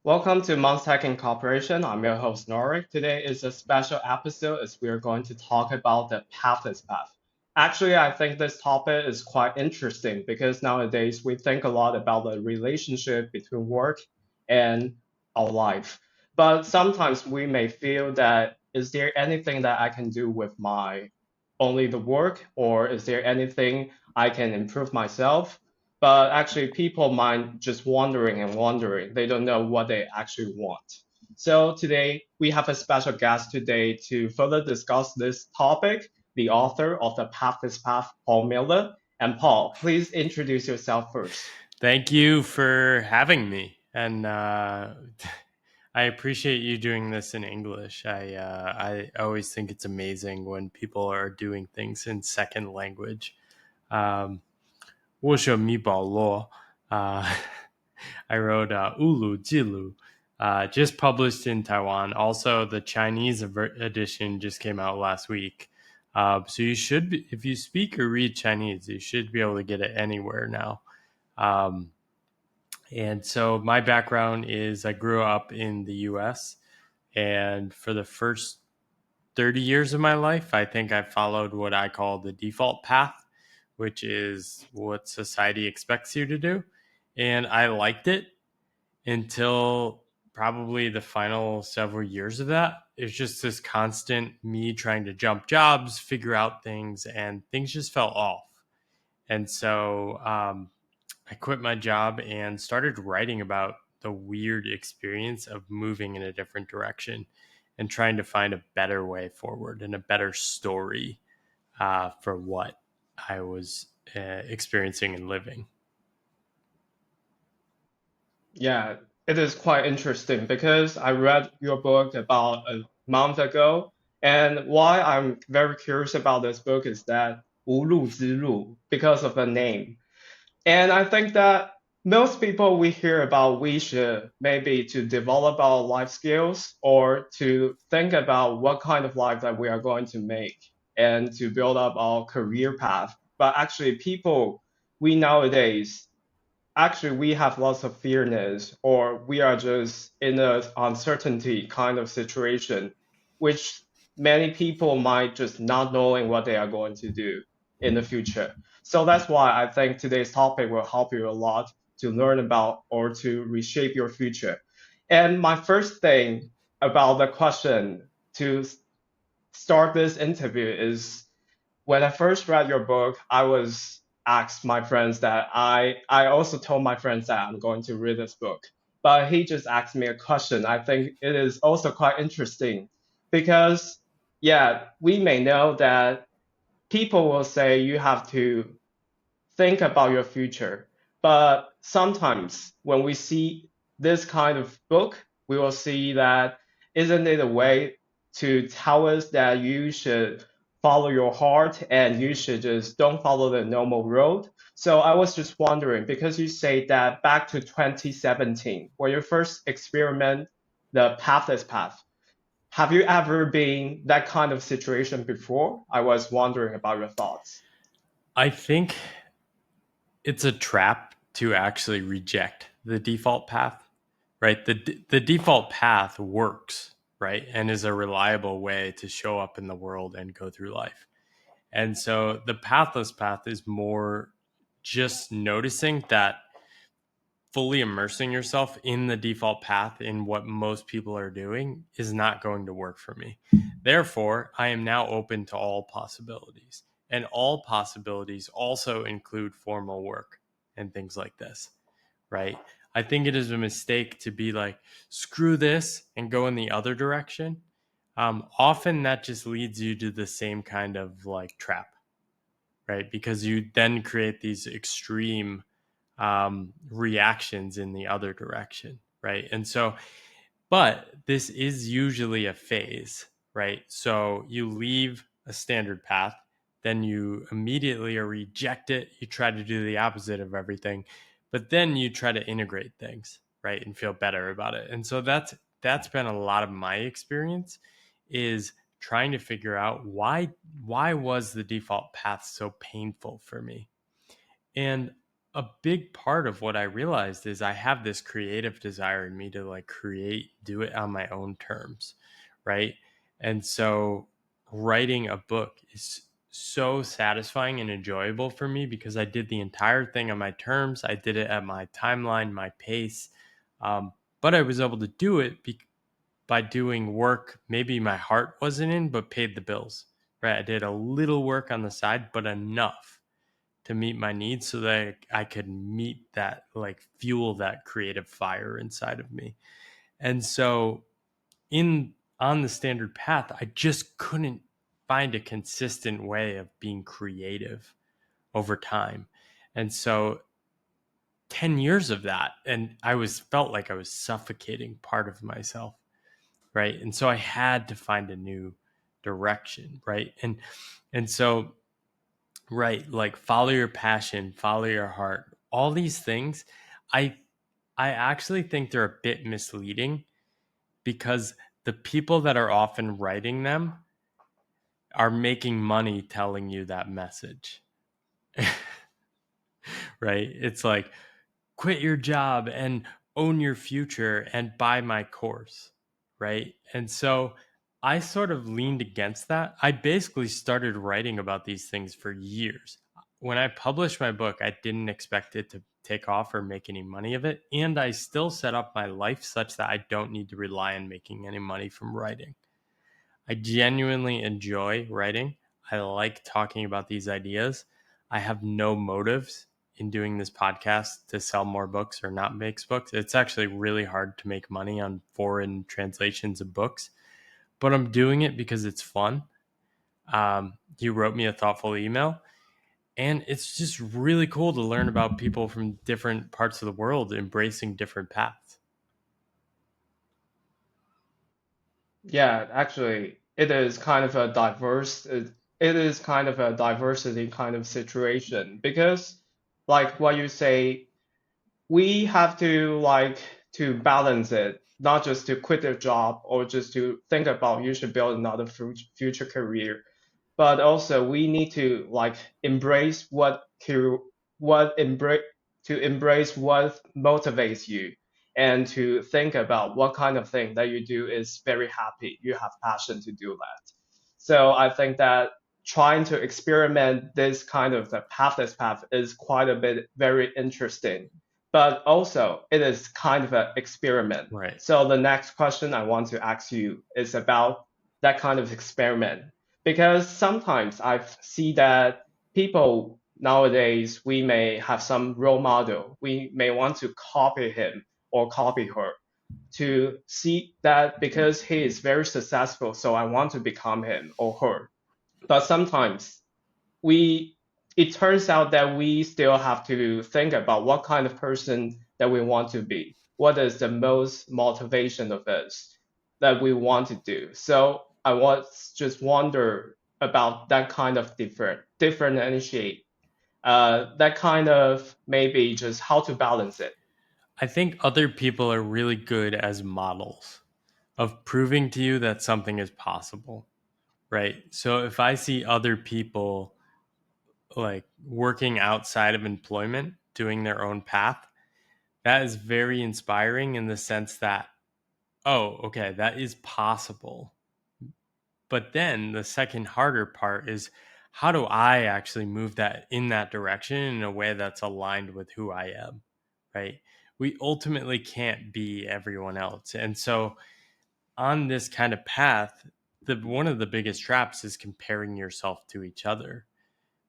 Welcome to Monstech Incorporation. I'm your host, Nori. Today is a special episode as we are going to talk about the pathless path. Actually, I think this topic is quite interesting because nowadays we think a lot about the relationship between work and our life. But sometimes we may feel that is there anything that I can do with my only the work, or is there anything I can improve myself? But actually people mind just wandering and wandering. They don't know what they actually want. So today we have a special guest today to further discuss this topic, the author of The Pathless Path, Paul Miller. And Paul, please introduce yourself first. Thank you for having me. And I appreciate you doing this in English. I always think it's amazing when people are doing things in second language. 我是米保罗. I wrote 无路之路, just published in Taiwan. Also, the Chinese edition just came out last week. So you should be, if you speak or read Chinese, you should be able to get it anywhere now. And so my background is I grew up in the US, and for the first 30 years of my life, I think I followed what I call the default path, which is what society expects you to do. And I liked it until probably the final several years of that. It's just this constant me trying to jump jobs, figure out things, and things just fell off. And so I quit my job and started writing about the weird experience of moving in a different direction and trying to find a better way forward and a better story for what I was experiencing and living. Yeah, it is quite interesting because I read your book about a month ago. And why I'm very curious about this book is that 无路之路, because of the name. And I think that most people we hear about, we should maybe to develop our life skills or to think about what kind of life that we are going to make and to build up our career path. But actually, people we nowadays actually we have lots of fearness or we are just in a uncertainty kind of situation, which many people might just not knowing what they are going to do in the future. So that's why I think today's topic will help you a lot to learn about or to reshape your future. And my first thing about the question to start this interview is when I first read your book, I was asked my friends that I also told my friends that I'm going to read this book. But he just asked me a question. I think it is also quite interesting because yeah, we may know that people will say you have to think about your future. But sometimes when we see this kind of book, we will see that isn't it a way to tell us that you should follow your heart and you should just don't follow the normal road. So I was just wondering because you say that back to 2017, when you first experiment the pathless path, have you ever been that kind of situation before? I was wondering about your thoughts. I think it's a trap to actually reject the default path, right? The default path works, right? And is a reliable way to show up in the world and go through life. And so the pathless path is more just noticing that fully immersing yourself in the default path in what most people are doing is not going to work for me. Therefore, I am now open to all possibilities. And all possibilities also include formal work and things like this, right? I think it is a mistake to be like, screw this and go in the other direction. Often that just leads you to the same kind of like trap, right? Because you then create these extreme reactions in the other direction, right? And so, but this is usually a phase, right? So you leave a standard path, then you immediately reject it. You try to do the opposite of everything, but then you try to integrate things, right, and feel better about it. And so that's been a lot of my experience is trying to figure out why was the default path so painful for me. And a big part of what I realized is I have this creative desire in me to like create, do it on my own terms, right? And so writing a book is so satisfying and enjoyable for me because I did the entire thing on my terms. I did it at my timeline, my pace. But I was able to do it by doing work maybe my heart wasn't in, but paid the bills, right? I did a little work on the side, but enough to meet my needs so that I could meet that, like fuel that creative fire inside of me. And so on the standard path, I just couldn't find a consistent way of being creative over time. And so 10 years of that, and felt like I was suffocating part of myself, right? And so I had to find a new direction, right? And so, right, like follow your passion, follow your heart, all these things, I actually think they're a bit misleading because the people that are often writing them are making money telling you that message. Right? It's like quit your job and own your future and buy my course, right? And so I sort of leaned against that. I basically started writing about these things for years. When I published my book, I didn't expect it to take off or make any money of it. And I still set up my life such that I don't need to rely on making any money from writing. I genuinely enjoy writing. I like talking about these ideas. I have no motives in doing this podcast to sell more books or not make books. It's actually really hard to make money on foreign translations of books, but I'm doing it because it's fun. You wrote me a thoughtful email, and it's just really cool to learn about people from different parts of the world embracing different paths. Yeah, actually, it is kind of a it is kind of a diversity kind of situation because, like what you say, we have to like to balance it, not just to quit their job or just to think about you should build another future career, but also we need to like embrace what embrace to embrace what motivates you and to think about what kind of thing that you do is very happy you have passion to do that. So I think that trying to experiment this kind of the pathless path is quite a bit very interesting, but also it is kind of an experiment. Right. So the next question I want to ask you is about that kind of experiment, because sometimes I see that people nowadays, we may have some role model, we may want to copy him or copy her to see that because he is very successful, so I want to become him or her. But sometimes we it turns out that we still have to think about what kind of person that we want to be. What is the most motivation of us that we want to do? So I was just wonder about that kind of differentiate, that kind of maybe just how to balance it. I think other people are really good as models of proving to you that something is possible, right? So if I see other people like working outside of employment, doing their own path, that is very inspiring in the sense that, oh, okay, that is possible. But then the second harder part is how do I actually move that in that direction in a way that's aligned with who I am, right? We ultimately can't be everyone else. And so on this kind of path, one of the biggest traps is comparing yourself to each other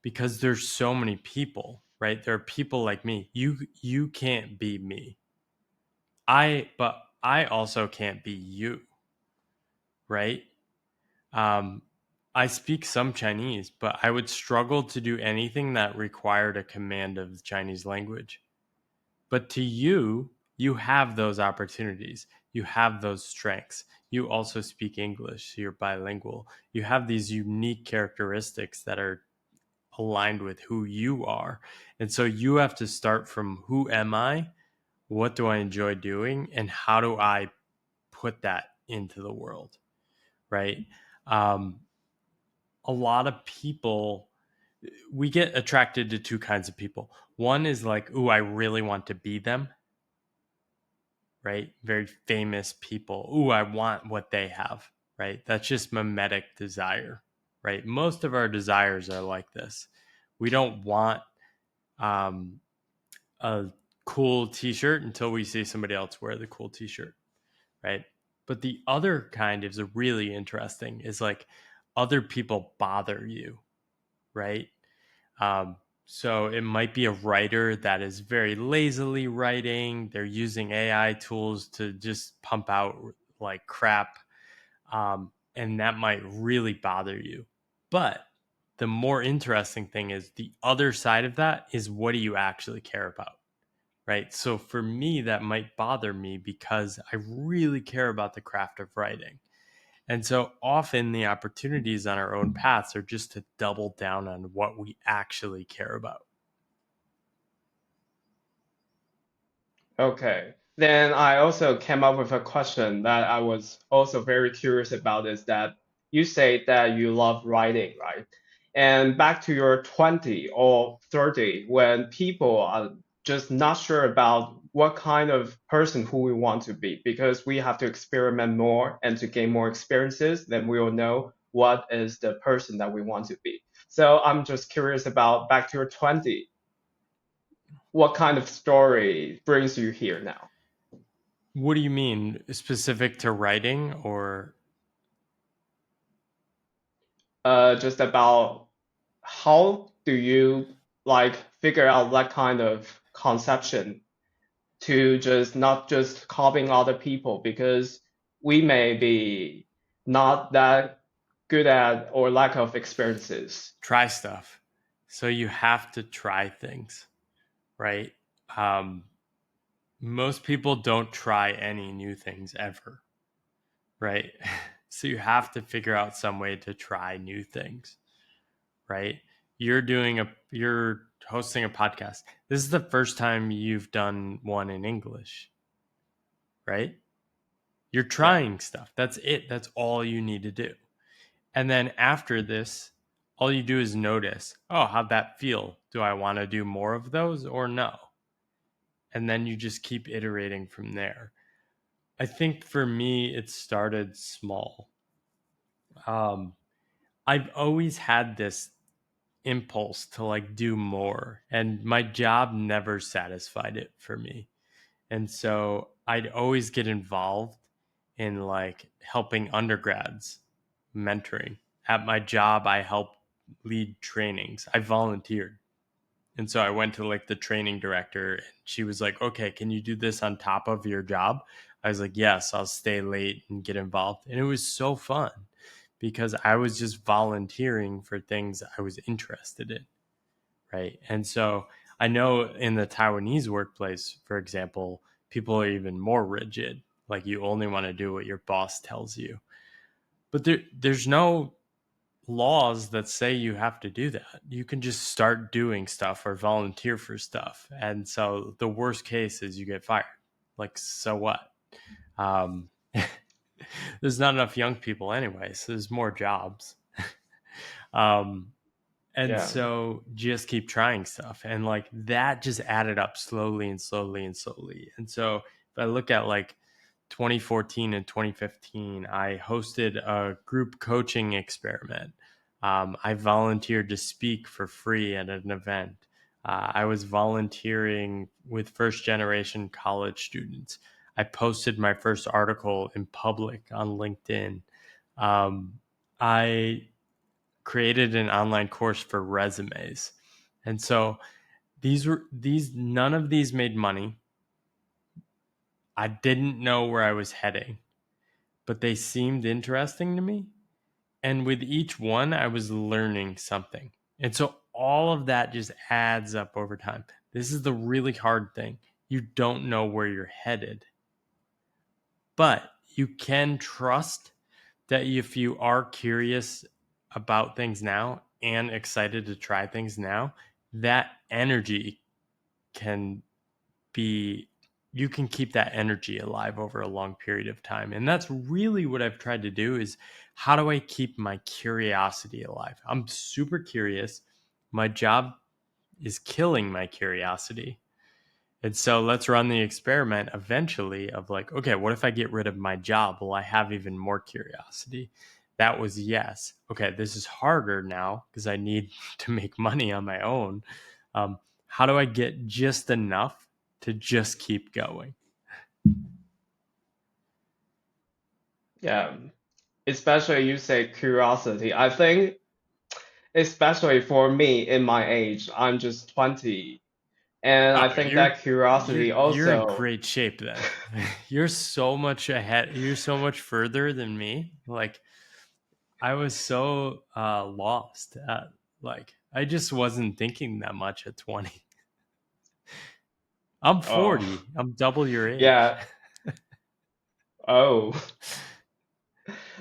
because there's so many people, right? There are people like me. You can't be me. But I also can't be you, right? Um, I speak some Chinese, but I would struggle to do anything that required a command of the Chinese language. But to you, you have those opportunities. You have those strengths. You also speak English. So you're bilingual. You have these unique characteristics that are aligned with who you are. And so you have to start from who am I? What do I enjoy doing? And how do I put that into the world? Right. A lot of people, we get attracted to two kinds of people. One is like, ooh, I really want to be them, right? Very famous people. Ooh, I want what they have, right? That's just mimetic desire, right? Most of our desires are like this. We don't want a cool t-shirt until we see somebody else wear the cool t-shirt, right? But the other kind is really interesting, is like other people bother you, right? So it might be a writer that is very lazily writing. They're using AI tools to just pump out like crap. And that might really bother you. But the more interesting thing is the other side of that is, what do you actually care about? Right. So for me, that might bother me because I really care about the craft of writing. And so often the opportunities on our own paths are just to double down on what we actually care about. Okay. Then I also came up with a question that I was also very curious about, is that you say that you love writing, right? And back to your 20 or 30, when people are just not sure about what kind of person who we want to be, because we have to experiment more and to gain more experiences, then we will know what is the person that we want to be. So I'm just curious about, back to your 20, what kind of story brings you here now? What do you mean? Specific to writing, or? Just about how do you like figure out that kind of conception to just not just copying other people, because we may be not that good at or lack of experiences. Try stuff. So you have to try things, right? Most people don't try any new things ever, right? So you have to figure out some way to try new things, right? You're hosting a podcast. This is the first time you've done one in English, right? You're trying stuff. That's it. That's all you need to do. And then after this, all you do is notice, oh, how'd that feel? Do I want to do more of those or no? And then you just keep iterating from there. I think for me, it started small. I've always had this impulse to like do more, and my job never satisfied it for me. And so I'd always get involved in like helping undergrads, mentoring. At my job, I helped lead trainings. I volunteered. And so I went to like the training director, and she was like, okay, can you do this on top of your job? I was like, yes, I'll stay late and get involved. And it was so fun because I was just volunteering for things I was interested in. Right. And so I know in the Taiwanese workplace, for example, people are even more rigid. Like, you only want to do what your boss tells you. But there's no laws that say you have to do that. You can just start doing stuff or volunteer for stuff. And so the worst case is you get fired. Like, so what? There's not enough young people anyway, so there's more jobs. And so just keep trying stuff. And like that just added up slowly and slowly and slowly. And so if I look at like 2014 and 2015, I hosted a group coaching experiment. I volunteered to speak for free at an event. I was volunteering with first generation college students. I posted my first article in public on LinkedIn. I created an online course for resumes. And so none of these made money. I didn't know where I was heading, but they seemed interesting to me. And with each one, I was learning something. And so all of that just adds up over time. This is the really hard thing. You don't know where you're headed, but you can trust that if you are curious about things now and excited to try things now, that energy can be, you can keep that energy alive over a long period of time. And that's really what I've tried to do, is how do I keep my curiosity alive? I'm super curious. my job is killing my curiosity. And so let's run the experiment eventually of like, okay, what if I get rid of my job? Will I have even more curiosity? That was yes. Okay, this is harder now because I need to make money on my own. How do I get just enough to just keep going? Yeah, especially you say curiosity. I think, especially for me in my age, I'm just 20. And I Oh, think that curiosity you're in also, great shape then. You're so much ahead. You're so much further than me. Like I was so lost at like I just wasn't thinking that much at 20. I'm 40. oh, I'm double your age. yeah, oh,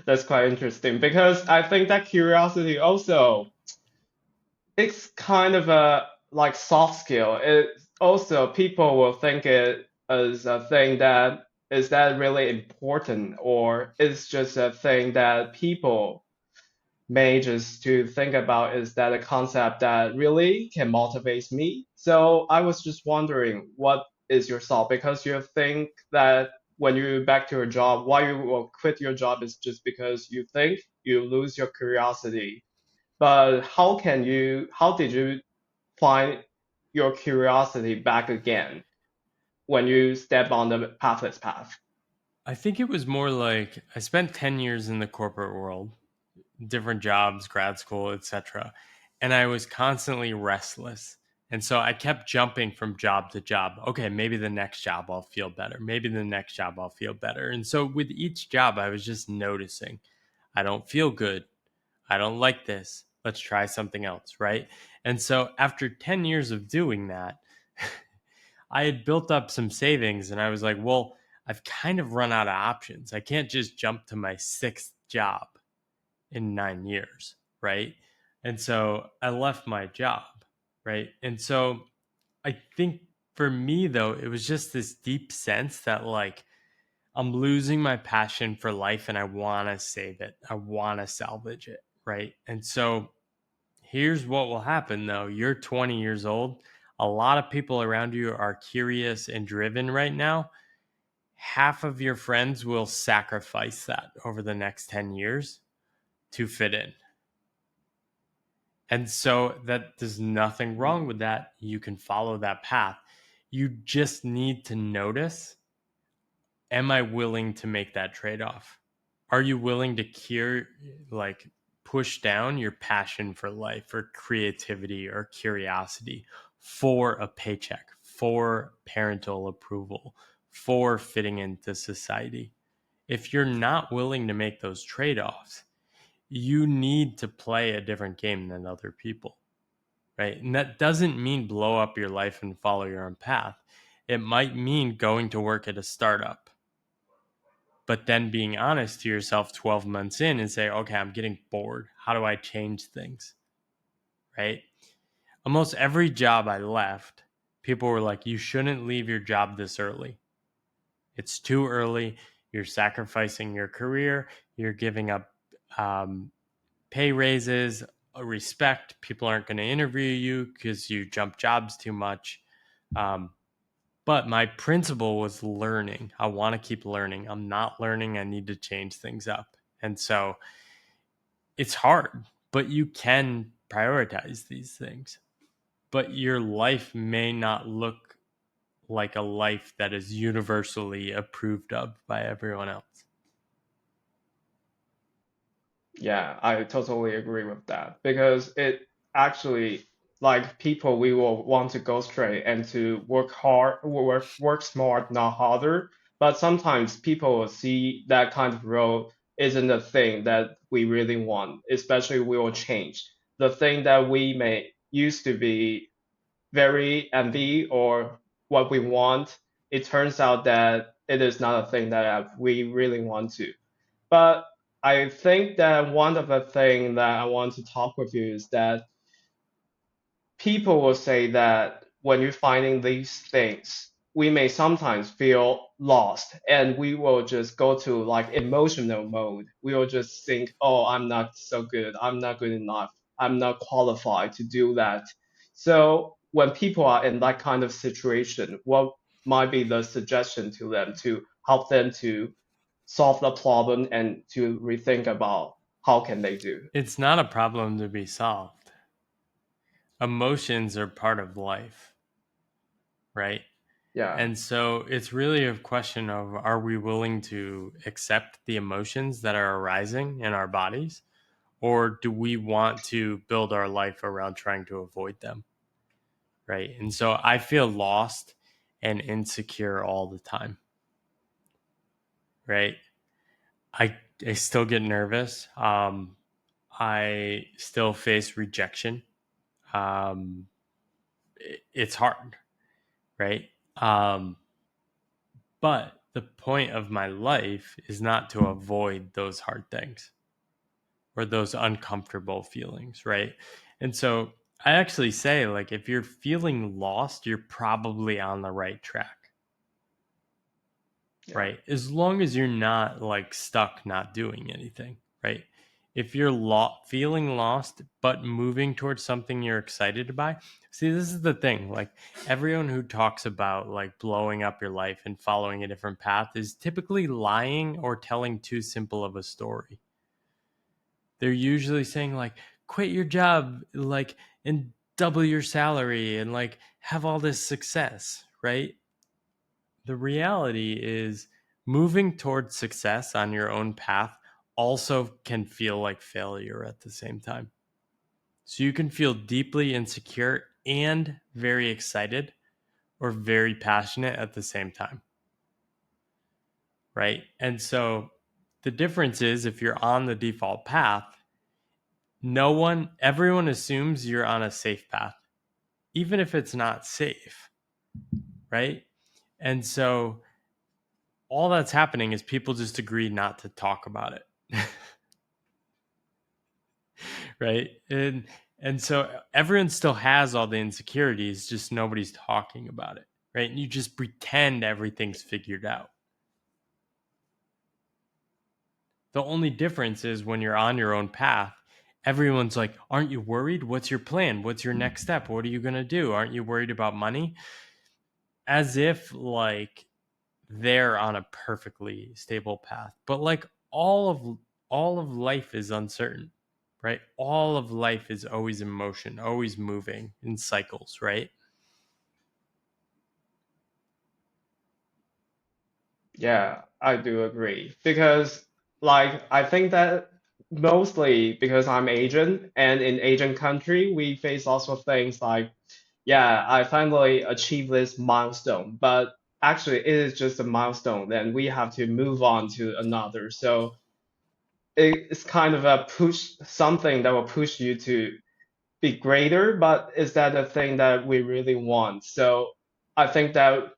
that's quite interesting because I think that curiosity also, it's kind of a like soft skill. It also people will think it as a thing that is that really important or it's just a thing that people may just to think about is that a concept that really can motivate me. So I was just wondering what is your thought because you think that when you back to your job, why you will quit your job is just because you think you lose your curiosity. But how did you find your curiosity back again when you step on the pathless path? I think it was more like I spent 10 years in the corporate world, different jobs, grad school, etc. And I was constantly restless. And so I kept jumping from job to job. Okay, maybe the next job I'll feel better. Maybe the next job I'll feel better. And so with each job, I was just noticing I don't feel good. I don't like this. Let's try something else, right? And so after 10 years of doing that, I had built up some savings and I was like, well, I've kind of run out of options. I can't just jump to my sixth job in 9 years, right? And so I left my job, right? And so I think for me, though, it was just this deep sense that like I'm losing my passion for life and I want to save it. I want to salvage it, right? And so here's what will happen though. You're 20 years old. A lot of people around you are curious and driven right now. Half of your friends will sacrifice that over the next 10 years to fit in. And so that there's nothing wrong with that. You can follow that path. You just need to notice, am I willing to make that trade-off? Are you willing to push down your passion for life or creativity or curiosity for a paycheck, for parental approval, for fitting into society? If you're not willing to make those trade-offs, you need to play a different game than other people, right? And that doesn't mean blow up your life and follow your own path. It might mean going to work at a startup, but then being honest to yourself 12 months in and say, okay, I'm getting bored. How do I change things, right? Almost every job I left, people were like, you shouldn't leave your job this early. It's too early. You're sacrificing your career. You're giving up pay raises, respect. People aren't going to interview you because you jump jobs too much. But my principle was learning. I want to keep learning. I'm not learning. I need to change things up. And so it's hard, but you can prioritize these things. But your life may not look like a life that is universally approved of by everyone else. Yeah, I totally agree with that because it actually like people we will want to go straight and to work hard, work smart, not harder. But sometimes people will see that kind of role isn't the thing that we really want, especially we will change. The thing that we may used to be very envy or what we want, it turns out that it is not a thing that we really want to. But I think that one of the things that I want to talk with you is that people will say that when you're finding these things, we may sometimes feel lost and we will just go to like emotional mode. We will just think, oh, I'm not so good. I'm not good enough. I'm not qualified to do that. So when people are in that kind of situation, what might be the suggestion to them to help them to solve the problem and to rethink about how can they do? It's not a problem to be solved. Emotions are part of life, right? Yeah. And so it's really a question of, are we willing to accept the emotions that are arising in our bodies? Or do we want to build our life around trying to avoid them? Right. And so I feel lost and insecure all the time. Right. I still get nervous. I still face rejection. It's hard. Right. But the point of my life is not to avoid those hard things or those uncomfortable feelings, right? And so I actually say, like, if you're feeling lost, you're probably on the right track, right? As long as you're not like stuck not doing anything, right? If you're feeling lost but moving towards something you're excited by, see, this is the thing. Like, everyone who talks about like blowing up your life and following a different path is typically lying or telling too simple of a story. They're usually saying like, quit your job, like, and double your salary and like have all this success, right? The reality is moving towards success on your own path also can feel like failure at the same time. So you can feel deeply insecure and very excited or very passionate at the same time. Right? And so the difference is, if you're on the default path, everyone assumes you're on a safe path, even if it's not safe. Right? And so all that's happening is people just agree not to talk about it. Right? And so everyone still has all the insecurities, just nobody's talking about it. Right? And you just pretend everything's figured out. The only difference is when you're on your own path, everyone's like, aren't you worried? What's your plan? What's your next step? What are you going to do? Aren't you worried about money? As if like they're on a perfectly stable path. But like all of life is uncertain, right? All of life is always in motion, always moving in cycles, right? Yeah, I do agree. Because, like, I think that mostly because I'm Asian, and in Asian country, we face lots of things like, yeah, I finally achieved this milestone, but actually it is just a milestone, then we have to move on to another. So it's kind of a push, something that will push you to be greater, but is that the thing that we really want? So I think that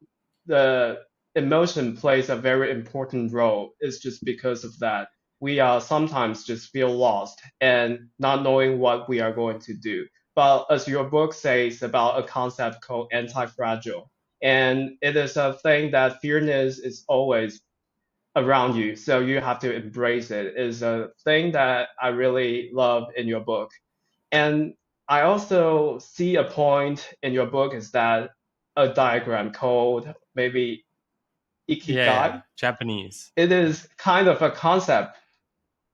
the emotion plays a very important role. It's just because of that. We are sometimes just feel lost and not knowing what we are going to do. But as your book says about a concept called anti-fragile, and it is a thing that fearness is always around you. So you have to embrace it. Is a thing that I really love in your book. And I also see a point in your book is that a diagram called maybe Yeah, ikigai. Japanese. It is kind of a concept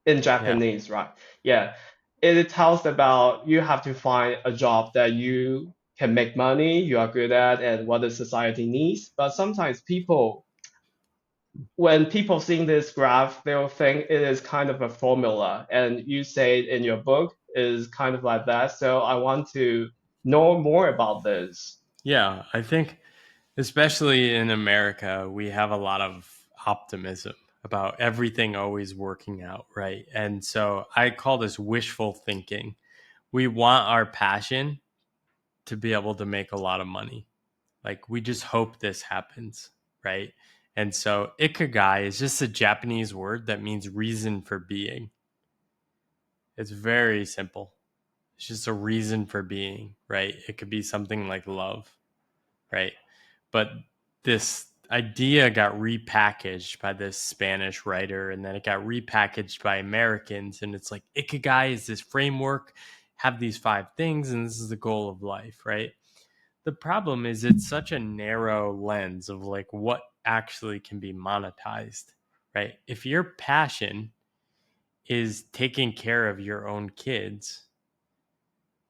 in Yeah. Japanese, right? Yeah. It tells about you have to find a job that you can make money, you are good at, and what the society needs. But sometimes when people seeing this graph, they'll think it is kind of a formula. And you say it in your book is kind of like that. So I want to know more about this. Yeah, I think especially in America, we have a lot of optimism about everything always working out, right? And so I call this wishful thinking. We want our passion to be able to make a lot of money. Like, we just hope this happens, right? And so ikigai is just a Japanese word that means reason for being. It's very simple. It's just a reason for being, right? It could be something like love, right? But this idea got repackaged by this Spanish writer, and then it got repackaged by Americans. And it's like, ikigai is this framework, have these 5 things and this is the goal of life, right? The problem is it's such a narrow lens of like what actually can be monetized, right? If your passion is taking care of your own kids,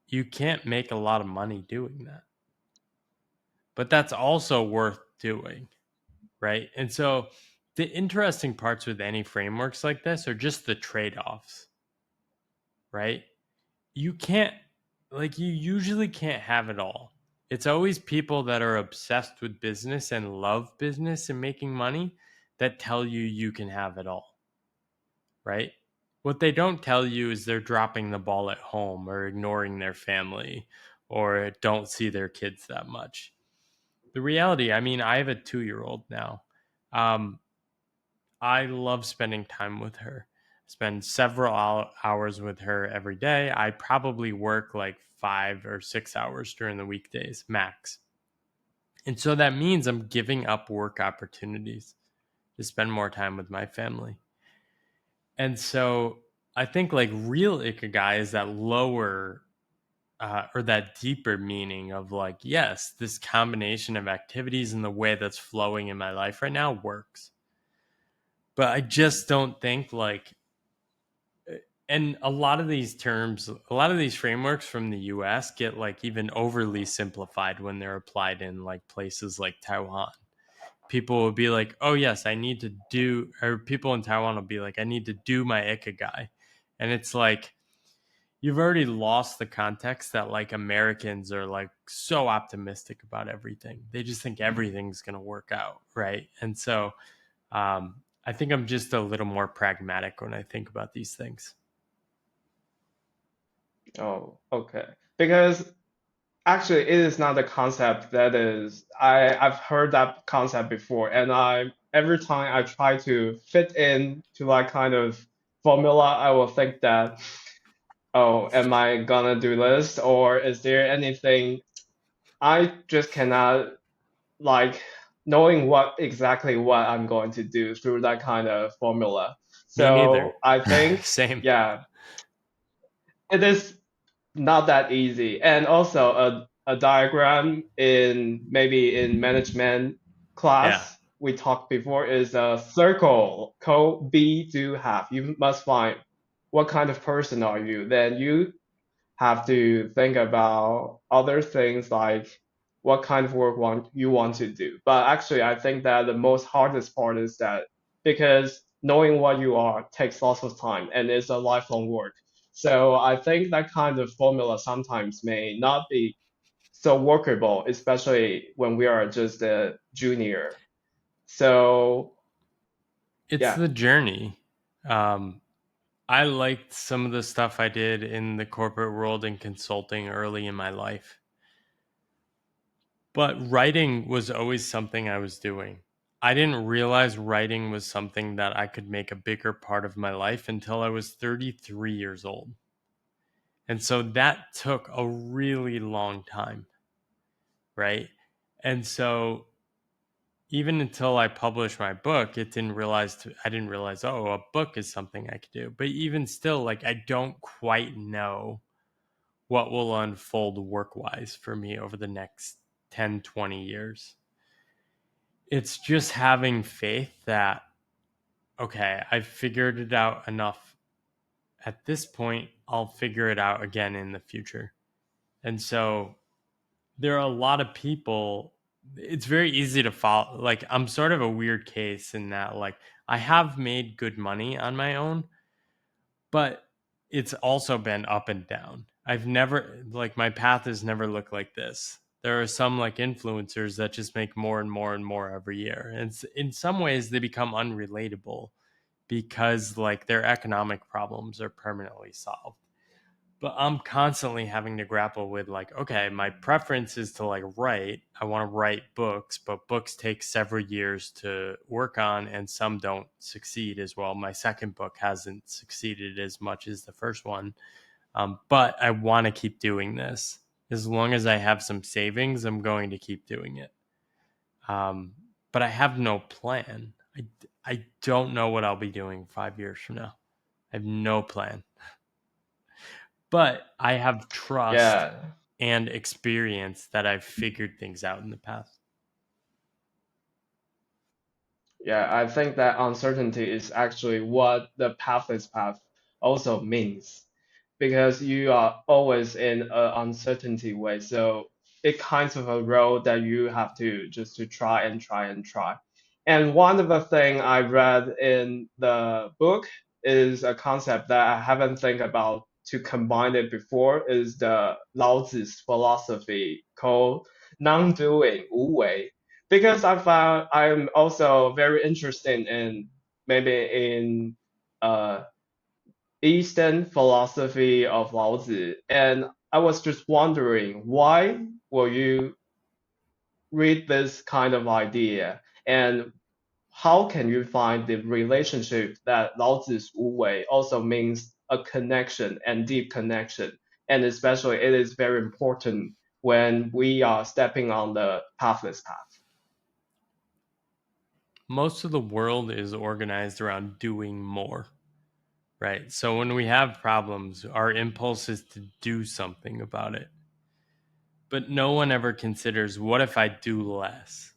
you can't make a lot of money doing that. But that's also worth doing, right? And so the interesting parts with any frameworks like this are just the trade-offs, right? You usually can't have it all. It's always people that are obsessed with business and love business and making money that tell you you can have it all, right? What they don't tell you is they're dropping the ball at home or ignoring their family or don't see their kids that much. The reality, I mean, I have a 2-year-old now. I love spending time with her. Spend several hours with her every day. I probably work like 5 or 6 hours during the weekdays, max. And so that means I'm giving up work opportunities to spend more time with my family. And so I think like real ikigai is that lower or that deeper meaning of like, yes, this combination of activities and the way that's flowing in my life right now works. But I just don't think like, and a lot of these terms, a lot of these frameworks from the US get like even overly simplified when they're applied in like places like Taiwan. People will be like, oh yes, I need to do, or people in Taiwan will be like, I need to do my ikigai. And it's like, you've already lost the context that like Americans are like so optimistic about everything. They just think everything's going to work out, right? And so I think I'm just a little more pragmatic when I think about these things. Oh, okay. Because actually, it is not a concept that is, I've heard that concept before, and every time I try to fit in to that kind of formula, I will think that, oh, am I gonna do this, or is there anything I just cannot like knowing what I'm going to do through that kind of formula. Me neither. So I think, Same. yeah, it is not that easy. And also a diagram in maybe in management Yeah. class we talked before is a circle, code B do have. You must find what kind of person are you. Then you have to think about other things like what kind of work you want to do. But actually, I think that the most hardest part is that because knowing what you are takes lots of time and it's a lifelong work. So I think that kind of formula sometimes may not be so workable, especially when we are just a junior. So It's yeah. the journey. I liked some of the stuff I did in the corporate world and consulting early in my life. But writing was always something I was doing. I didn't realize writing was something that I could make a bigger part of my life until I was 33 years old. And so that took a really long time, right? And so even until I published my book, I didn't realize, oh, a book is something I could do. But even still, like, I don't quite know what will unfold work-wise for me over the next 10, 20 years. It's just having faith that, okay, I've figured it out enough at this point, I'll figure it out again in the future. And so there are a lot of people, it's very easy to follow. Like, I'm sort of a weird case in that, like, I have made good money on my own, but it's also been up and down. I've never, like, my path has never looked like this. There are some like influencers that just make more and more and more every year. And in some ways, they become unrelatable because like their economic problems are permanently solved. But I'm constantly having to grapple with like, okay, my preference is to like write. I want to write books, but books take several years to work on and some don't succeed as well. My second book hasn't succeeded as much as the first one. But I want to keep doing this. As long as I have some savings, I'm going to keep doing it. But I have no plan. I don't know what I'll be doing 5 years from now. I have no plan. but I have trust Yeah. and experience that I've figured things out in the past. Yeah, I think that uncertainty is actually what the pathless path also means, because you are always in an uncertainty way. So it kinds of a road that you have to just to try and try and try. And one of the thing I read in the book is a concept that I haven't think about to combine it before, is the Lao Tzu's philosophy called non-doing, 无为, because I found I'm also very interested in maybe in uh Eastern philosophy of Lao Tzu, and I was just wondering why will you read this kind of idea, and how can you find the relationship that Lao Tzu's Wu Wei also means a connection and deep connection, and especially it is very important when we are stepping on the pathless path. Most of the world is organized around doing more, right? So when we have problems, our impulse is to do something about it. But no one ever considers, what if I do less,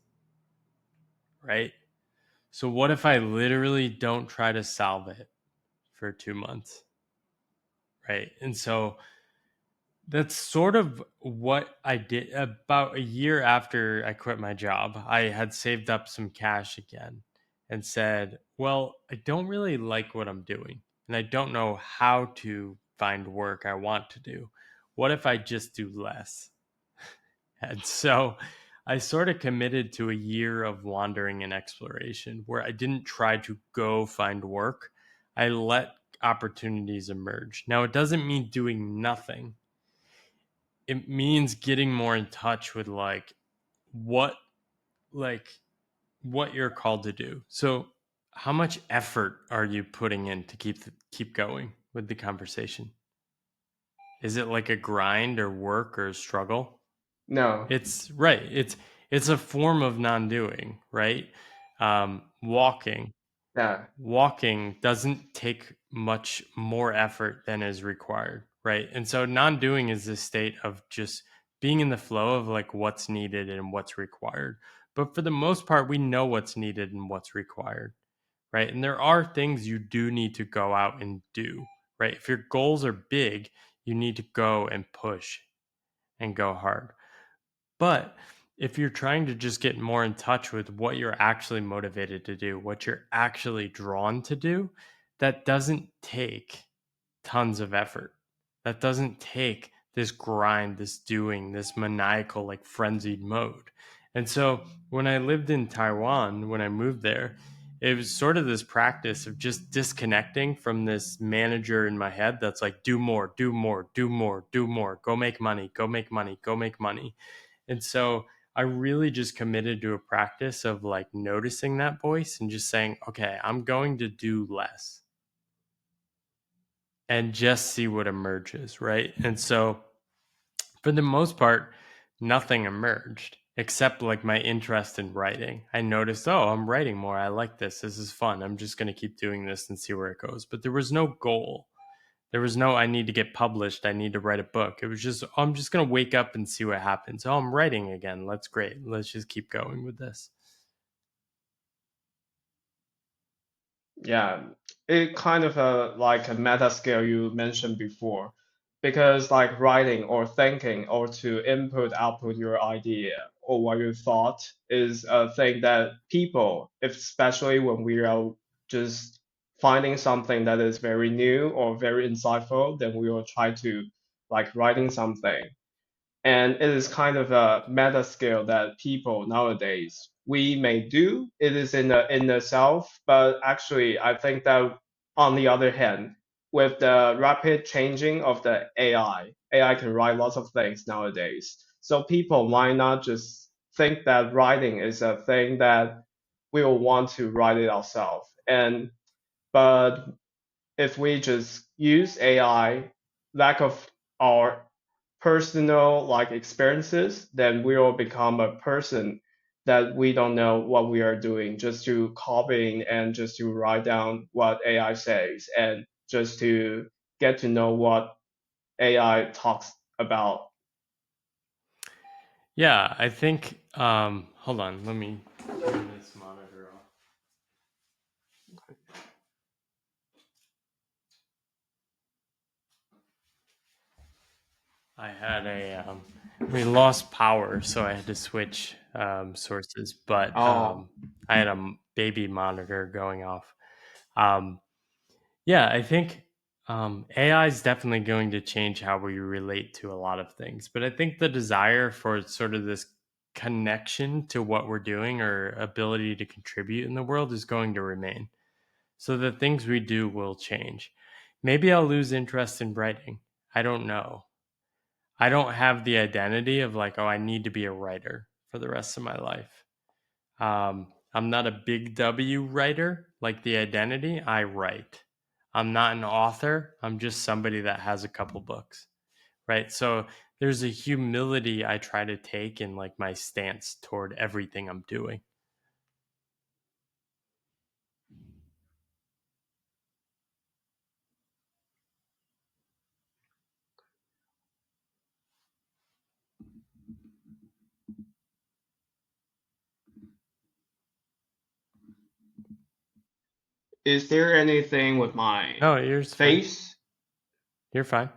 right? So what if I literally don't try to solve it for 2 months, right? And so that's sort of what I did. About a year after I quit my job, I had saved up some cash again and said, well, I don't really like what I'm doing, and I don't know how to find work I want to do. What if I just do less? And so I sort of committed to a year of wandering and exploration where I didn't try to go find work. I let opportunities emerge. Now, it doesn't mean doing nothing. It means getting more in touch with what what you're called to do. So, how much effort are you putting in to keep going with the conversation? Is it like a grind or work or a struggle? No. It's right. It's a form of non-doing, right? Walking Yeah. walking doesn't take much more effort than is required, right? And so non-doing is this state of just being in the flow of like what's needed and what's required. But for the most part, we know what's needed and what's required, right? And there are things you do need to go out and do, right? If your goals are big, you need to go and push and go hard. But if you're trying to just get more in touch with what you're actually motivated to do, what you're actually drawn to do, that doesn't take tons of effort. That doesn't take this grind, this doing, this maniacal, like frenzied mode. And so when I lived in Taiwan, when I moved there, it was sort of this practice of just disconnecting from this manager in my head that's like, do more, do more, do more, do more, go make money, go make money, go make money. And so I really just committed to a practice of like noticing that voice and just saying, okay, I'm going to do less and just see what emerges, right? And so for the most part, nothing emerged except like my interest in writing. I noticed, oh, I'm writing more. I like this. This is fun. I'm just going to keep doing this and see where it goes. But there was no goal. There was no, I need to get published. I need to write a book. It was just, oh, I'm just going to wake up and see what happens. Oh, I'm writing again. That's great. Let's just keep going with this. Yeah, it kind of like a meta scale you mentioned before, because like writing or thinking or to input output your idea or what you thought is a thing that people, especially when we are just finding something that is very new or very insightful, then we will try to like writing something. And it is kind of a meta scale that people nowadays we may do. It is in the self, but actually I think that on the other hand, with the rapid changing of the AI can write lots of things nowadays. So people might not just think that writing is a thing that we will want to write it ourselves. And but if we just use AI, lack of our personal like experiences, then we will become a person that we don't know what we are doing, just to copying and just to write down what AI says and just to get to know what AI talks about? Yeah, I think, hold on, let me turn this monitor off. I had we lost power, so I had to switch sources, but Oh, I had a baby monitor going off. Yeah, I think AI is definitely going to change how we relate to a lot of things, but I think the desire for sort of this connection to what we're doing or ability to contribute in the world is going to remain. So the things we do will change. Maybe I'll lose interest in writing. I don't know. I don't have the identity of like, oh, I need to be a writer for the rest of my life. I'm not a big W writer, like the identity. I write. I'm not an author. I'm just somebody that has a couple books, right? So there's a humility I try to take in like my stance toward everything I'm doing. is there anything with my No, yours fine. face? You're fine.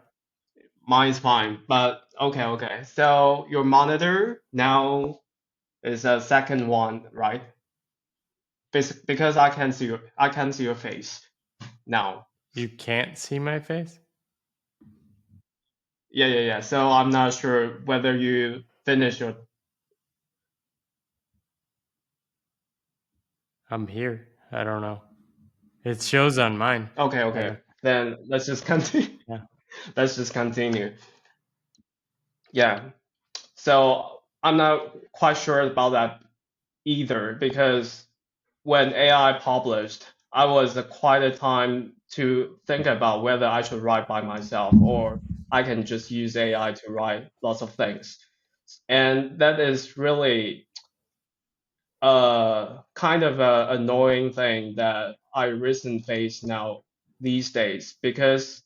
Mine's fine, but okay. So your monitor now is a second one, right? Because I can see your face now. You can't see my face? Yeah. So I'm not sure whether you finish your. I'm here. I don't know. It shows on mine. Okay. Then let's just continue. Yeah. Let's just continue. Yeah. So I'm not quite sure about that either because when AI published, I was quite a time to think about whether I should write by myself or I can just use AI to write lots of things. And that is really kind of a annoying thing that I recently face now these days because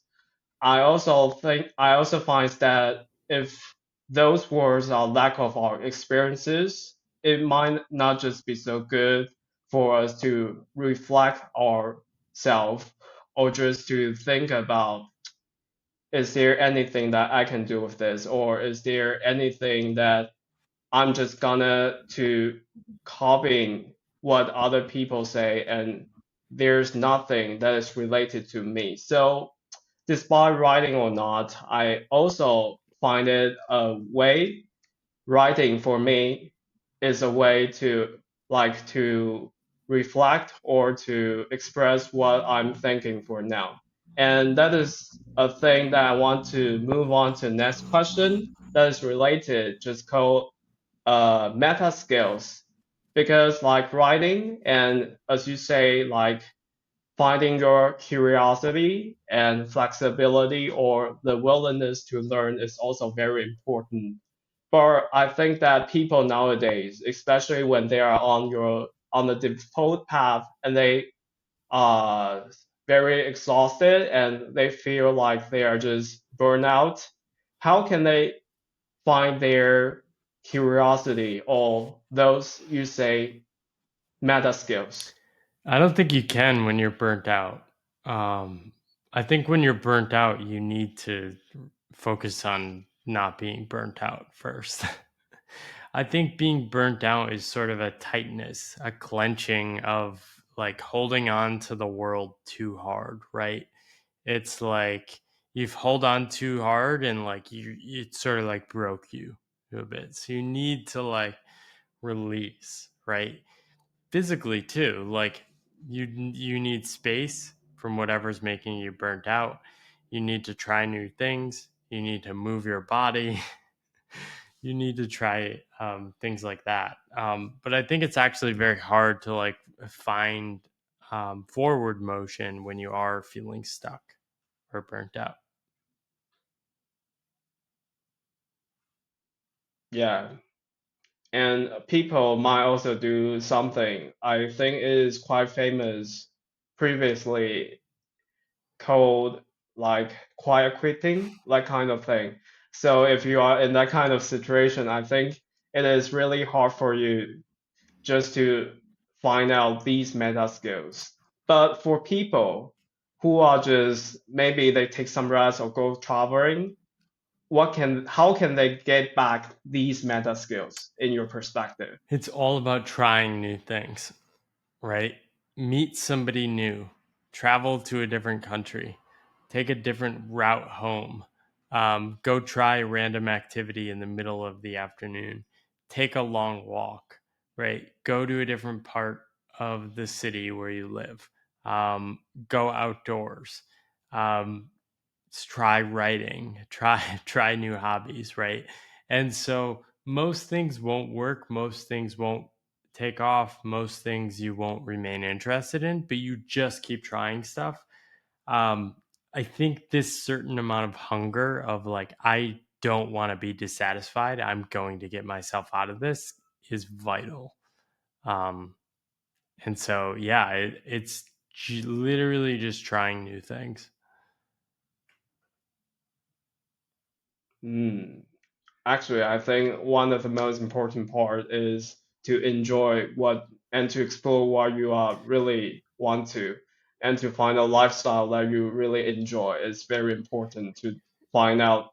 I also find that if those words are lack of our experiences, it might not just be so good for us to reflect ourselves or just to think about is there anything that I can do with this or is there anything that I'm just gonna to copying what other people say and there's nothing that is related to me. So despite writing or not, I also find it a way, writing for me is a way to like to reflect or to express what I'm thinking for now. And that is a thing that I want to move on to the next question that is related, just called meta skills. Because like writing and as you say, like finding your curiosity and flexibility or the willingness to learn is also very important. But I think that people nowadays, especially when they are on the default path and they are very exhausted and they feel like they are just burned out, how can they find their curiosity or those you say meta skills? I don't think you can when you're burnt out. I think when you're burnt out, you need to focus on not being burnt out first. I think being burnt out is sort of a tightness, a clenching of like holding on to the world too hard, right? It's like you've held on too hard and like it sort of like broke you a bit. So you need to like release, right? Physically too, like you need space from whatever's making you burnt out. You need to try new things. You need to move your body. You need to try things like that. But I think it's actually very hard to like find forward motion when you are feeling stuck or burnt out. Yeah. And people might also do something I think is quite famous previously called like quiet quitting, like kind of thing. So if you are in that kind of situation, I think it is really hard for you just to find out these meta skills. But for people who are just maybe they take some rest or go traveling, how can they get back these meta skills in your perspective? It's all about trying new things, right? Meet somebody new, travel to a different country, take a different route home, go try a random activity in the middle of the afternoon, take a long walk, right? Go to a different part of the city where you live, go outdoors, try writing, try new hobbies, right? And so most things won't work, most things won't take off, most things you won't remain interested in, but you just keep trying stuff. I think this certain amount of hunger of like, I don't want to be dissatisfied, I'm going to get myself out of this, is vital. And so yeah, it's literally just trying new things. Actually, I think one of the most important part is to enjoy what and to explore what you are really want to, and to find a lifestyle that you really enjoy. It's very important to find out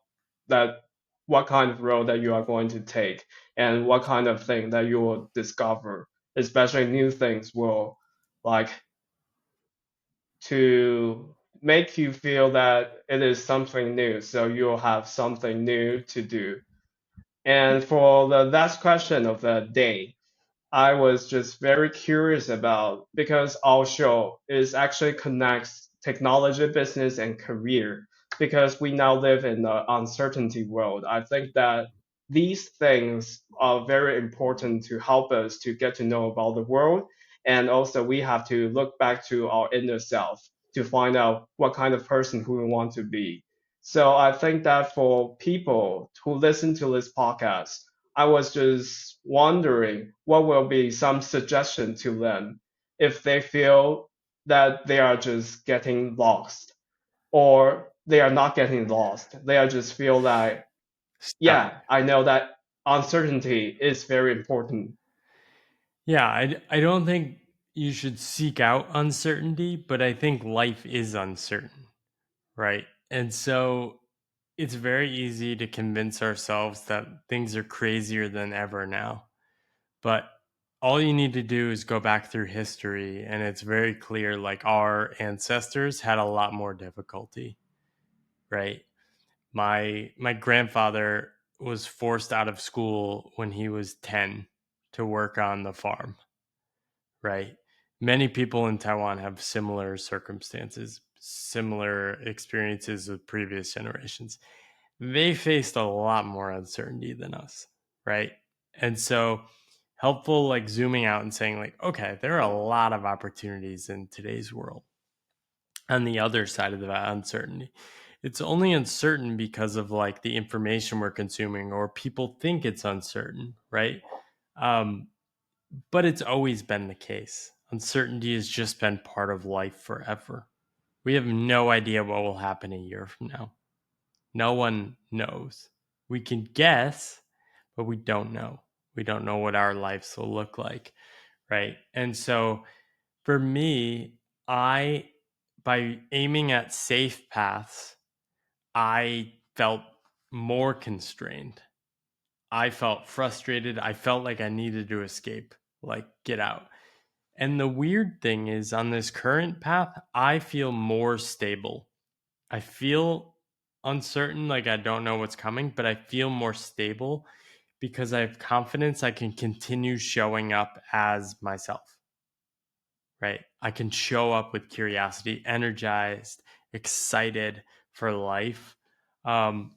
that what kind of road that you are going to take and what kind of thing that you will discover. Especially new things will like to make you feel that it is something new, so you'll have something new to do. And for the last question of the day, I was just very curious about because our show is actually connects technology, business, and career because we now live in an uncertainty world. I think that these things are very important to help us to get to know about the world. And also we have to look back to our inner self to find out what kind of person who we want to be. So I think that for people who listen to this podcast, I was just wondering what will be some suggestion to them if they feel that they are just getting lost or they are not getting lost. They are just feel like, Stuck. yeah, I know that uncertainty is very important. Yeah, I don't think you should seek out uncertainty, but I think life is uncertain, right? And so it's very easy to convince ourselves that things are crazier than ever now. But all you need to do is go back through history, and it's very clear like our ancestors had a lot more difficulty, right? My grandfather was forced out of school when he was 10 to work on the farm, right? Many people in Taiwan have similar circumstances, similar experiences with previous generations. They faced a lot more uncertainty than us, right? And so helpful like zooming out and saying like, okay, there are a lot of opportunities in today's world. On the other side of that uncertainty, it's only uncertain because of like the information we're consuming or people think it's uncertain, right? Um, but it's always been the case. Uncertainty has just been part of life forever. We have no idea what will happen a year from now. No one knows. We can guess, but we don't know. We don't know what our lives will look like, right? And so for me, I, by aiming at safe paths, I felt more constrained. I felt frustrated. I felt like I needed to escape, like get out. And the weird thing is, on this current path, I feel more stable. I feel uncertain, like I don't know what's coming, but I feel more stable because I have confidence I can continue showing up as myself, right? I can show up with curiosity, energized, excited for life. Um,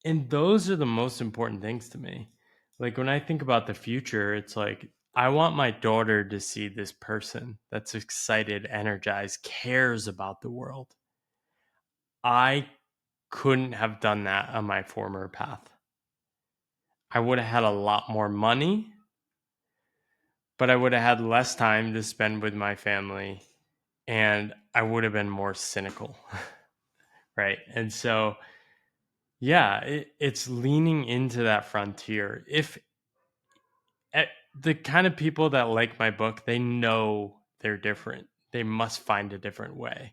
and those are the most important things to me. Like when I think about the future, it's like I want my daughter to see this person that's excited, energized, cares about the world. I couldn't have done that on my former path. I would have had a lot more money, but I would have had less time to spend with my family and I would have been more cynical. right? And so, yeah, it's leaning into that frontier. If the kind of people that like my book, they know they're different. They must find a different way,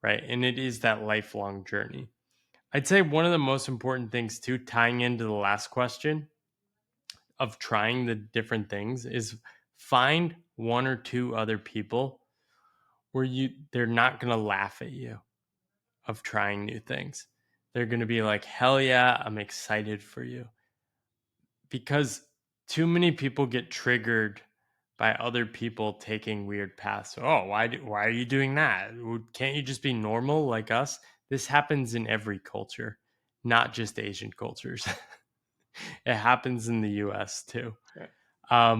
right? And it is that lifelong journey. I'd say one of the most important things too, tying into the last question of trying the different things, is find one or two other people where they're not going to laugh at you of trying new things. They're going to be like, hell yeah, I'm excited for you. Because too many people get triggered by other people taking weird paths. Oh, why are you doing that? Can't you just be normal like us? This happens in every culture, not just Asian cultures. It happens in the US too. Yeah.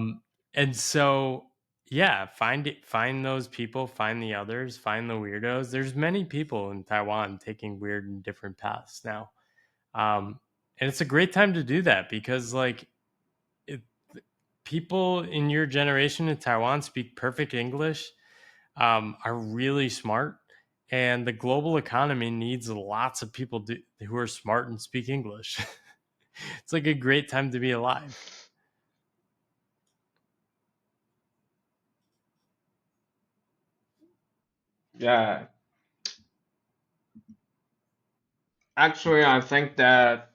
And so, yeah, find those people, find the others, find the weirdos. There's many people in Taiwan taking weird and different paths now. And it's a great time to do that because people in your generation in Taiwan speak perfect English, are really smart, and the global economy needs lots of people who are smart and speak English. It's like a great time to be alive. Yeah. Actually, I think that,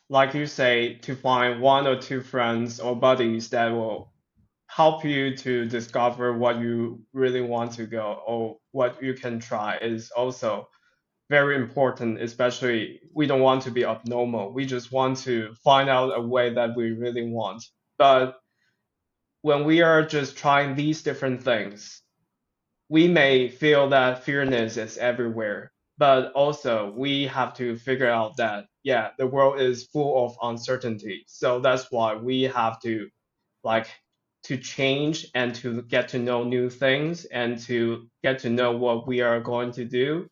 like you say, to find one or two friends or buddies that will help you to discover what you really want to go or what you can try is also very important, especially we don't want to be abnormal. We just want to find out a way that we really want. But when we are just trying these different things, we may feel that fearness is everywhere, but also we have to figure out that, yeah, the world is full of uncertainty. So that's why we have to like to change and to get to know new things and to get to know what we are going to do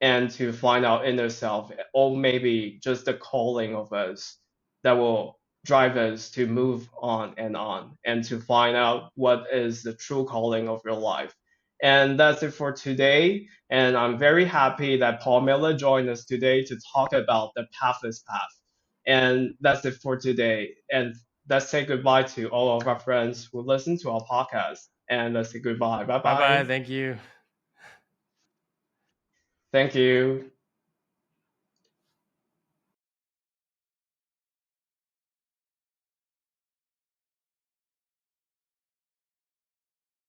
and to find our inner self, or maybe just the calling of us that will drive us to move on and to find out what is the true calling of your life. And that's it for today. And I'm very happy that Paul Miller joined us today to talk about the pathless path. And that's it for today. And let's say goodbye to all of our friends who listen to our podcast. And let's say goodbye. Bye Bye bye. bye. Thank you. Thank you.